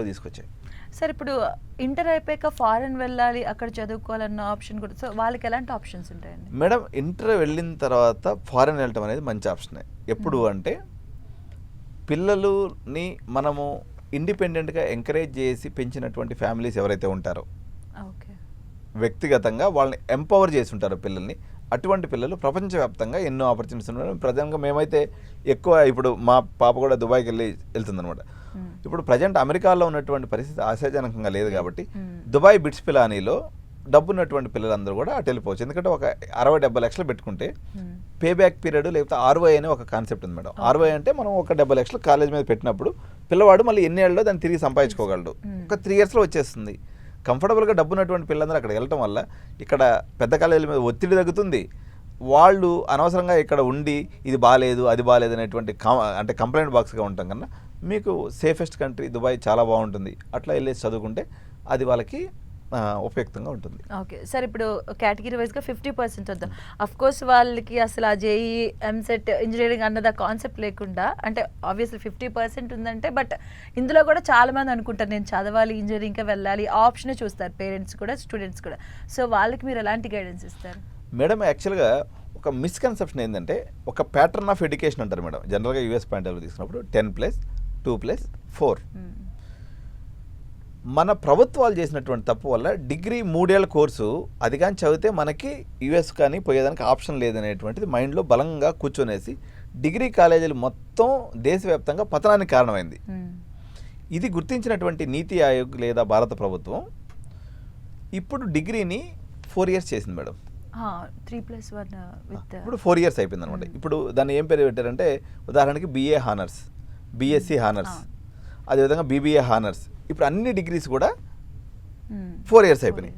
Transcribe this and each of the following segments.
తీసుకొచ్చాయి. Sir ఇప్పుడు inter అయిపోయాక foreign వెళ్ళాలి అక్కడ చదువుకోవాలన్న ఆప్షన్ కూడా, సో వాళ్ళకి ఎలాంటి ఆప్షన్స్ ఉంటాయండి? మేడం ఇంటర్ వెళ్ళిన తర్వాత ఫారెన్ వెళ్ళటం అనేది మంచి ఆప్షనే. ఎప్పుడు అంటే పిల్లలని మనము ఇండిపెండెంట్గా ఎంకరేజ్ చేసి పెంచినటువంటి ఫ్యామిలీస్ ఎవరైతే ఉంటారో, ఓకే, వ్యక్తిగతంగా వాళ్ళని ఎంపవర్ చేసి ఉంటారో పిల్లల్ని, అటువంటి పిల్లలు ప్రపంచవ్యాప్తంగా ఎన్నో ఆపర్చునిటీస్ ఉన్నాయి. ప్రధానంగా మేమైతే ఎక్కువ ఇప్పుడు మా పాప కూడా దుబాయ్కి వెళ్తుందనమాట. ఇప్పుడు ప్రజెంట్ అమెరికాలో ఉన్నటువంటి పరిస్థితి ఆశాజనకంగా లేదు కాబట్టి దుబాయ్ బిట్స్ పిలానీలో డబ్బున్నటువంటి పిల్లలందరూ కూడా అటు వెళ్ళిపోవచ్చు. ఎందుకంటే ఒక 60-70 లక్షలు పెట్టుకుంటే పే బ్యాక్ పీరియడ్ లేకపోతే ROI అనే ఒక కాన్సెప్ట్ ఉంది మేడం. ROI అంటే మనం ఒక 70 లక్షలు కాలేజ్ మీద పెట్టినప్పుడు పిల్లవాడు మళ్ళీ ఎన్ని ఏళ్ళలో దాన్ని తిరిగి సంపాదించుకోగలడు. ఒక 3 yearsలో వచ్చేస్తుంది. కంఫర్టబుల్గా డబ్బున్నటువంటి పిల్లలందరూ అక్కడ వెళ్ళటం వల్ల ఇక్కడ పెద్ద కాలేజీల మీద ఒత్తిడి తగ్గుతుంది. వాళ్ళు అనవసరంగా ఇక్కడ ఉండి ఇది బాగాలేదు అది బాగాలేదు అనేటువంటి అంటే కంప్లైంట్ బాక్స్గా ఉంటాం కన్నా మీకు సేఫెస్ట్ కంట్రీ దుబాయ్ చాలా బాగుంటుంది. అట్లా వెళ్ళేసి చదువుకుంటే అది వాళ్ళకి ఉపయుక్తంగా ఉంటుంది. ఓకే సార్, ఇప్పుడు కేటగిరీ వైజ్గా 50% వద్దాం. అఫ్ కోర్స్ వాళ్ళకి అసలు ఆ JEE MSET ఇంజనీరింగ్ అన్నది ఆ కాన్సెప్ట్ లేకుండా, అంటే ఆబ్వియస్లీ 50% ఉందంటే, బట్ ఇందులో కూడా చాలా మంది అనుకుంటారు నేను చదవాలి ఇంజనీరింగ్కి వెళ్ళాలి, ఆప్షనే చూస్తారు పేరెంట్స్ కూడా స్టూడెంట్స్ కూడా. సో వాళ్ళకి మీరు ఎలాంటి గైడెన్స్ ఇస్తారు? మేడం యాక్చువల్గా ఒక మిస్కన్సెప్షన్ ఏంటంటే ఒక ప్యాటర్న్ ఆఫ్ ఎడ్యుకేషన్ అంటారు మేడం. జనరల్గా US పాయింట్ ఆఫ్ వ్యూ తీసుకున్నప్పుడు 10+2+4. మన ప్రభుత్వాలు చేసినటువంటి తప్పు వల్ల డిగ్రీ 3 ఏళ్ల కోర్సు అది కానీ చదివితే మనకి US కానీ పోయేదానికి ఆప్షన్ లేదనేటువంటిది మైండ్లో బలంగా కూర్చొనేసి డిగ్రీ కాలేజీలు మొత్తం దేశవ్యాప్తంగా పతనానికి కారణమైంది. ఇది గుర్తించినటువంటి నీతి ఆయోగ్ లేదా భారత ప్రభుత్వం ఇప్పుడు డిగ్రీని 4 years చేసింది మేడం. 3+1 ఇప్పుడు 4 years అయిపోయింది అనమాట. ఇప్పుడు దాన్ని ఏం పేరు పెట్టారంటే ఉదాహరణకి BA హానర్స్, BSc హానర్స్, అదేవిధంగా BBA హానర్స్. ఇప్పుడు అన్ని డిగ్రీస్ కూడా 4 years అయిపోయినాయి.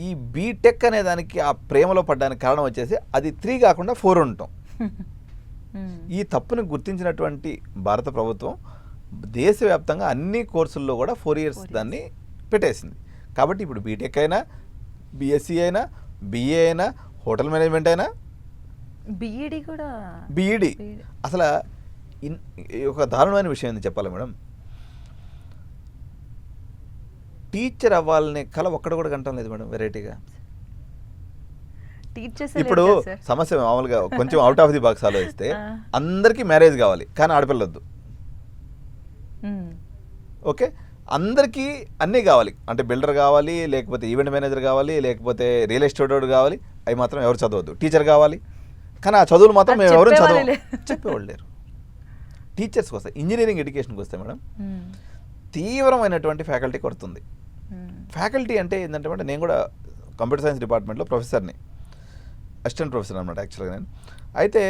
ఈ బీటెక్ అనే దానికి ఆ ప్రేమలో పడ్డానికి కారణం వచ్చేసి అది 3 కాకుండా 4 ఉండటం. ఈ తప్పును గుర్తించినటువంటి భారత ప్రభుత్వం దేశవ్యాప్తంగా అన్ని కోర్సుల్లో కూడా 4 years దాన్ని పెట్టేసింది. కాబట్టి ఇప్పుడు బీటెక్ అయినా, BSc అయినా, BA అయినా, హోటల్ మేనేజ్మెంట్ అయినా, BED అసలు ఒక దారుణమైన విషయం ఏంది చెప్పాలి మేడం. టీచర్ అవ్వాలనే కళ ఒక్కడ కూడా కంటం లేదు మేడం. వెరైటీగా ఇప్పుడు సమస్య మామూలుగా కొంచెం అవుట్ ఆఫ్ ది బాక్స్ ఆలోచిస్తే అందరికీ మ్యారేజ్ కావాలి కానీ ఆడపిల్లొద్దు. ఓకే, అందరికీ అన్నీ కావాలి, అంటే బిల్డర్ కావాలి, లేకపోతే ఈవెంట్ మేనేజర్ కావాలి, లేకపోతే రియల్ ఎస్టేట్ కావాలి, అవి మాత్రం ఎవరు చదవద్దు. టీచర్ కావాలి కానీ ఆ చదువులు మాత్రం మేము ఎవరు చెప్పేవాళ్ళు లేరు. టీచర్స్కి వస్తాయి, ఇంజనీరింగ్ ఎడ్యుకేషన్కి వస్తే మేడం తీవ్రమైనటువంటి ఫ్యాకల్టీ కొడుతుంది. ఫ్యాకల్టీ అంటే ఏంటంటే మేడం, నేను కూడా కంప్యూటర్ సైన్స్ డిపార్ట్మెంట్లో ప్రొఫెసర్ని, అసిస్టెంట్ ప్రొఫెసర్ అనమాట యాక్చువల్గా నేను. అయితే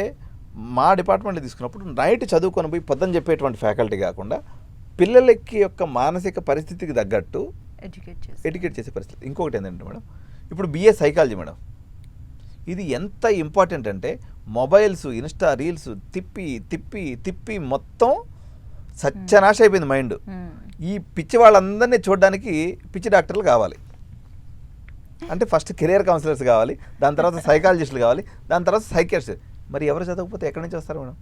మా డిపార్ట్మెంట్లో తీసుకున్నప్పుడు నైట్ చదువుకొని పోయి పొద్దున చెప్పేటువంటి ఫ్యాకల్టీ కాకుండా పిల్లలకి యొక్క మానసిక పరిస్థితికి తగ్గట్టు ఎడ్యుకేట్ చేసే పరిస్థితి. ఇంకొకటి ఏంటంటే మేడం, ఇప్పుడు BA సైకాలజీ మేడం, ఇది ఎంత ఇంపార్టెంట్ అంటే మొబైల్స్, ఇన్స్టా రీల్స్ తిప్పి తిప్పి తిప్పి మొత్తం సత్యనాశ అయిపోయింది మైండ్. ఈ పిచ్చి వాళ్ళందరినీ చూడడానికి పిచ్చి డాక్టర్లు కావాలి. అంటే ఫస్ట్ కెరియర్ కౌన్సిలర్స్ కావాలి, దాని తర్వాత సైకాలజిస్టులు కావాలి, దాని తర్వాత సైకియాట్రిస్ట్. మరి ఎవరు చదవకపోతే ఎక్కడి నుంచి వస్తారు మేడం?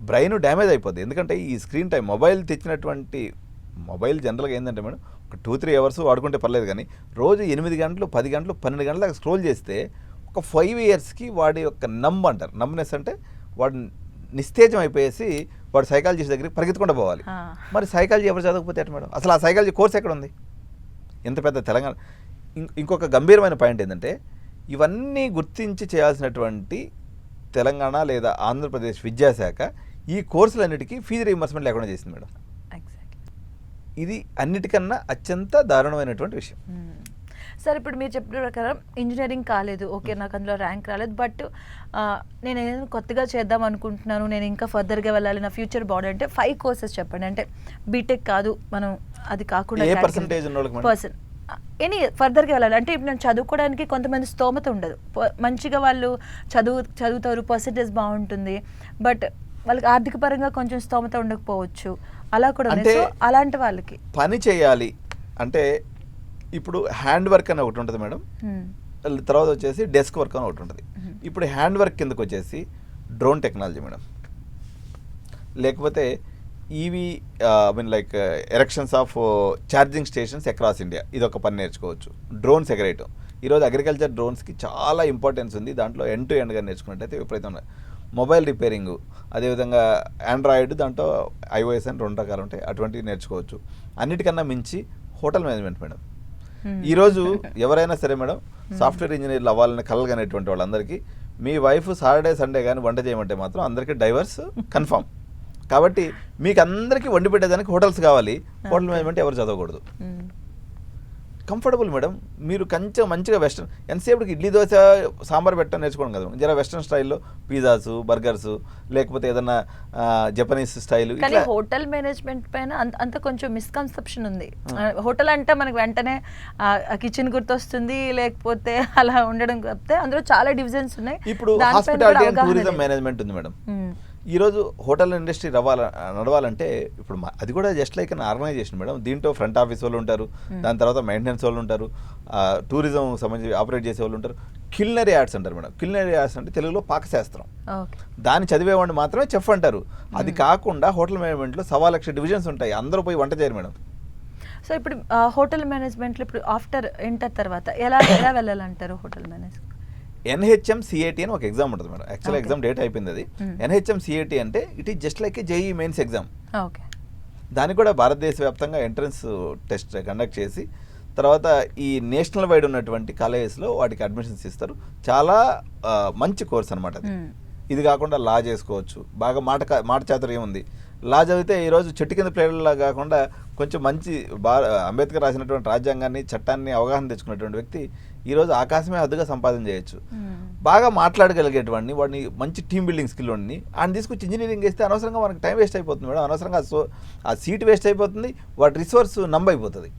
బ్రెయిన్ డ్యామేజ్ అయిపోద్ది. ఎందుకంటే ఈ స్క్రీన్ టైం, మొబైల్ తెచ్చినటువంటి మొబైల్ జనరల్గా ఏంటంటే మేడం ఒక 2-3 hours వాడుకుంటే పర్లేదు, కానీ రోజు 8 గంటలు 10 గంటలు 12 గంటల దాకా స్క్రోల్ చేస్తే ఒక 5 yearsకి వాడి యొక్క అంటారు, నమ్నెస్ అంటే వాడు నిస్తేజం అయిపోయేసి వాడు సైకాలజిస్ట్ దగ్గరికి పరిగెత్తుకుంటూ పోవాలి. మరి సైకాలజీ ఎవరు చదవకపోతే ఎట్ట మేడం? అసలు ఆ సైకాలజీ కోర్స్ ఎక్కడ ఉంది? ఎంత పెద్ద తెలంగాణ. ఇంకొక గంభీరమైన పాయింట్ ఏంటంటే ఇవన్నీ గుర్తించి చేయాల్సినటువంటి తెలంగాణ లేదా ఆంధ్రప్రదేశ్ విద్యాశాఖ ఈ కోర్సులన్నిటికీ ఫీజు రీయింబర్స్మెంట్ లేకుండా చేసింది మేడం. ఇది అన్నిటికన్నా అత్యంత దారుణమైనటువంటి విషయం. సార్ ఇప్పుడు మీరు చెప్పిన ప్రకారం ఇంజనీరింగ్ కాలేదు, ఓకే నాకు అందులో ర్యాంక్ రాలేదు, బట్ నేను ఏదైనా కొత్తగా చేద్దాం అనుకుంటున్నాను, నేను ఇంకా ఫర్దర్గా వెళ్ళాలి, నా ఫ్యూచర్ బాడీ అంటే 5 courses చెప్పండి. అంటే బీటెక్ కాదు, మనం అది కాకుండా ఎనీ ఫర్దర్గా వెళ్ళాలి అంటే ఇప్పుడు నేను చదువుకోవడానికి కొంతమంది స్తోమత ఉండదు, మంచిగా వాళ్ళు చదువుతారు, పర్సంటేజ్ బాగుంటుంది, బట్ వాళ్ళకి ఆర్థిక పరంగా కొంచెం స్తోమత ఉండకపోవచ్చు, అలా కూడా ఉంది. సో అలాంటి వాళ్ళకి పని చేయాలి అంటే ఇప్పుడు హ్యాండ్ వర్క్ అని ఒకటి ఉంటుంది మేడం, తర్వాత వచ్చేసి డెస్క్ వర్క్ అని ఒకటి ఉంటుంది. ఇప్పుడు హ్యాండ్ వర్క్ కిందకు వచ్చేసి డ్రోన్ టెక్నాలజీ మేడం, లేకపోతే EV I mean like erections of charging stations across India, ఇది ఒక పని నేర్చుకోవచ్చు. డ్రోన్స్ ఎగరేయటం, ఈరోజు అగ్రికల్చర్ డ్రోన్స్కి చాలా ఇంపార్టెన్స్ ఉంది. దాంట్లో ఎండ్ టు ఎండ్గా నేర్చుకున్నట్టయితే విపరీతంగా మొబైల్ రిపేరింగ్, అదేవిధంగా ఆండ్రాయిడ్, దాంట్లో ఐఓఎస్ అని 2 రకాలు ఉంటాయి, అటువంటివి నేర్చుకోవచ్చు. అన్నిటికన్నా మించి హోటల్ మేనేజ్మెంట్ మేడం. ఈరోజు ఎవరైనా సరే మేడం సాఫ్ట్వేర్ ఇంజనీర్లు అవ్వాలని కలగనేటువంటి వాళ్ళందరికీ మీ వైఫ్ సాటర్డే సండే కానీ వంట చేయమంటే మాత్రం అందరికీ డైవర్స్ కన్ఫామ్. కాబట్టి మీకు అందరికీ వండి పెట్టేదానికి హోటల్స్ కావాలి. హోటల్ మేనేజ్మెంట్ ఎవరు చదవకూడదు. Comfortable madam. మీరు కొంచెం మంచిగా వెస్ట్రన్, ఎంతసేపటికి ఇడ్లీ దోశ సాంబార్ పెట్టడం నేర్చుకోండి కదా, జర వెస్ట్రన్ స్టైల్లో పిజ్జాస్, బర్గర్స్, లేకపోతే ఏదన్నా జపనీస్ స్టైల్. కానీ హోటల్ మేనేజ్మెంట్ పైన అంత కొంచెం మిస్కన్సెప్షన్ ఉంది. హోటల్ అంటే మనకు వెంటనే కిచెన్ గుర్తొస్తుంది, లేకపోతే అలా ఉండడం తప్పితే అందులో చాలా డివిజన్స్ ఉన్నాయి. ఇప్పుడు హాస్పిటాలిటీ అండ్ టూరిజం మేనేజ్మెంట్ ఉంది మేడం. ఈరోజు హోటల్ ఇండస్ట్రీ నడవాలంటే ఇప్పుడు అది కూడా just like an organization madam. దీంట్లో ఫ్రంట్ ఆఫీస్ వాళ్ళు ఉంటారు, దాని తర్వాత మెయింటెనెన్స్ వాళ్ళు ఉంటారు, టూరిజం సంబంధించి ఆపరేట్ చేసే వాళ్ళు ఉంటారు, క్యులినరీ ఆర్ట్స్ అంటారు మేడం. క్యులినరీ ఆర్ట్స్ అంటే తెలుగులో పాకశాస్త్రం. దాన్ని చదివేవాడిని మాత్రమే చెఫ్ అంటారు. అది కాకుండా హోటల్ మేనేజ్మెంట్లో 1,00,000 డివిజన్స్ ఉంటాయి, అందరూ పోయి వంట చేయరు మేడం. సో ఇప్పుడు హోటల్ మేనేజ్మెంట్లో ఇప్పుడు ఆఫ్టర్ ఇంటర్ తర్వాత ఎలా వెళ్ళాలంటారు హోటల్ మేనేజ్మెంట్? NHM CAT అని ఒక ఎగ్జామ్ ఉంటుంది మేడం. యాక్చువల్ ఎగ్జామ్ డేట్ అయిపోయింది అది. NHM CAT అంటే it is just like A JEE mains exam. దానికి కూడా భారతదేశ వ్యాప్తంగా ఎంట్రన్స్ టెస్ట్ కండక్ట్ చేసి తర్వాత ఈ నేషనల్ వైడ్ ఉన్నటువంటి కాలేజెస్లో వాటికి అడ్మిషన్స్ ఇస్తారు. చాలా మంచి కోర్స్ అనమాట అది. ఇది కాకుండా లా చేసుకోవచ్చు. బాగా మాట చాతుర్యం ఉంది. లా చదివితే ఈరోజు చెట్టు కింద ప్లేయర్లా కాకుండా కొంచెం మంచి అంబేద్కర్ రాసినటువంటి రాజ్యాంగాన్ని, చట్టాన్ని అవగాహన తెచ్చుకున్నటువంటి వ్యక్తి ఈరోజు ఆకాశమే హద్దుగా సంపాదన చేయొచ్చు. బాగా మాట్లాడగలిగేటువంటి వాడిని, మంచి టీమ్ బిల్డింగ్ స్కిల్ వాడిని ఆయన తీసుకొచ్చి ఇంజనీరింగ్ వేస్తే అనవసరంగా మనకి టైం వేస్ట్ అయిపోతుంది మేడం. అనవసరంగా ఆ సీట్ వేస్ట్ అయిపోతుంది, వాటి రిసోర్స్ నంబ్ అయిపోతుంది.